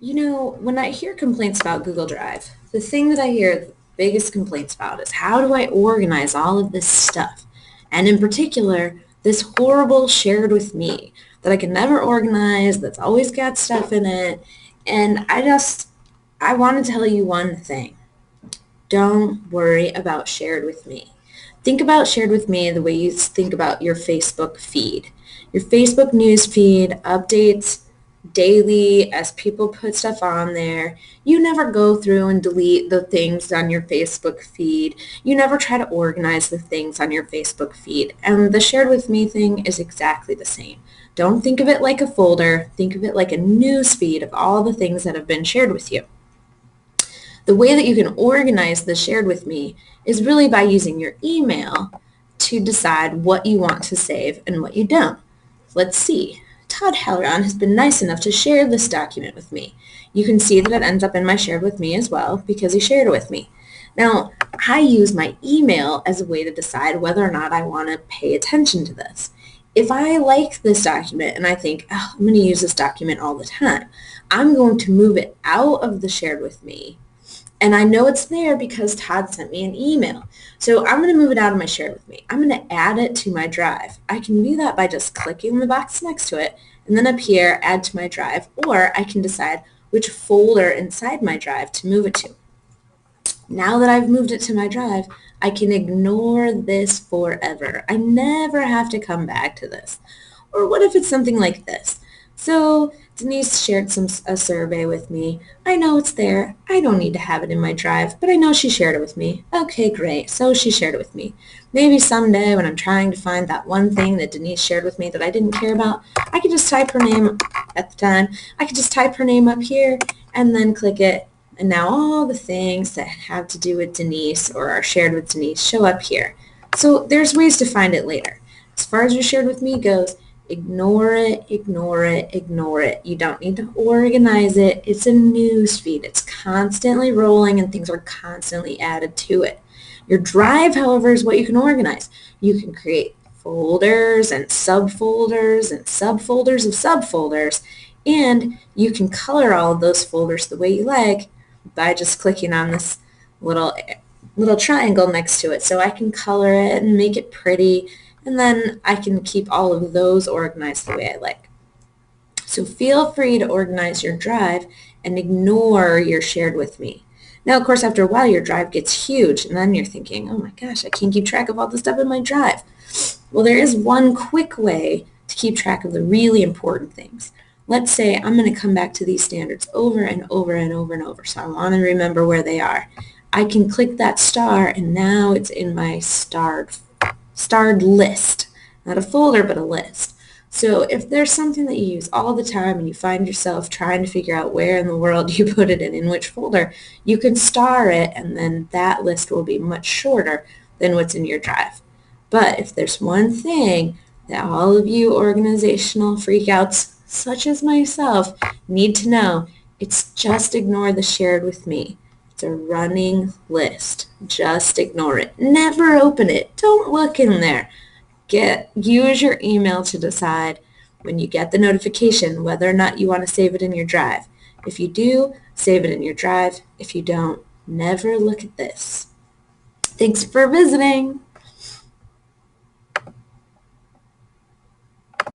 When I hear complaints about Google Drive, the thing that I hear the biggest complaints about is how do I organize all of this stuff? And in particular, this horrible shared with me that I can never organize, that's always got stuff in it. And I want to tell you one thing. Don't worry about shared with me. Think about shared with me the way you think about your Facebook feed. Your Facebook news feed updates daily as people put stuff on there. You never go through and delete the things on your Facebook feed. You never try to organize the things on your Facebook feed. And the shared with me thing is exactly the same. Don't think of it like a folder. Think of it like a news feed of all the things that have been shared with you. The way that you can organize the shared with me is really by using your email to decide what you want to save and what you don't. Let's see. Todd Halloran has been nice enough to share this document with me. You can see that it ends up in my shared with me as well because he shared it with me. Now, I use my email as a way to decide whether or not I want to pay attention to this. If I like this document and I think, oh, I'm going to use this document all the time, I'm going to move it out of the shared with me, and I know it's there because Todd sent me an email. So I'm going to move it out of my shared with me. I'm going to add it to my drive. I can do that by just clicking the box next to it and then up here, add to my drive, or I can decide which folder inside my drive to move it to. Now that I've moved it to my drive, I can ignore this forever. I never have to come back to this. Or what if it's something like this? So Denise shared a survey with me. I know it's there. I don't need to have it in my drive, but I know she shared it with me. Okay, great. So she shared it with me. Maybe someday when I'm trying to find that one thing that Denise shared with me that I didn't care about, I could just type her name at the time. I could just type her name up here and then click it. And now all the things that have to do with Denise or are shared with Denise show up here. So there's ways to find it later. As far as your shared with me goes, ignore it, ignore it, ignore it. You don't need to organize it. It's a news feed. It's constantly rolling and things are constantly added to it. Your drive, however, is what you can organize. You can create folders and subfolders and subfolders of subfolders, and you can color all of those folders the way you like by just clicking on this little triangle next to it. So I can color it and make it pretty, and then I can keep all of those organized the way I like. So feel free to organize your drive and ignore your shared with me. Now, of course, after a while, your drive gets huge, and then you're thinking, oh my gosh, I can't keep track of all the stuff in my drive. Well, there is one quick way to keep track of the really important things. Let's say I'm going to come back to these standards over and over and over and over, so I want to remember where they are. I can click that star, and now it's in my starred list. Not a folder, but a list. So if there's something that you use all the time and you find yourself trying to figure out where in the world you put it in which folder, you can star it, and then that list will be much shorter than what's in your drive. But if there's one thing that all of you organizational freakouts, such as myself, need to know, it's just ignore the shared with me. It's a running list. Just ignore it. Never open it. Don't look in there. Use your email to decide when you get the notification whether or not you want to save it in your drive. If you do, save it in your drive. If you don't, never look at this. Thanks for visiting.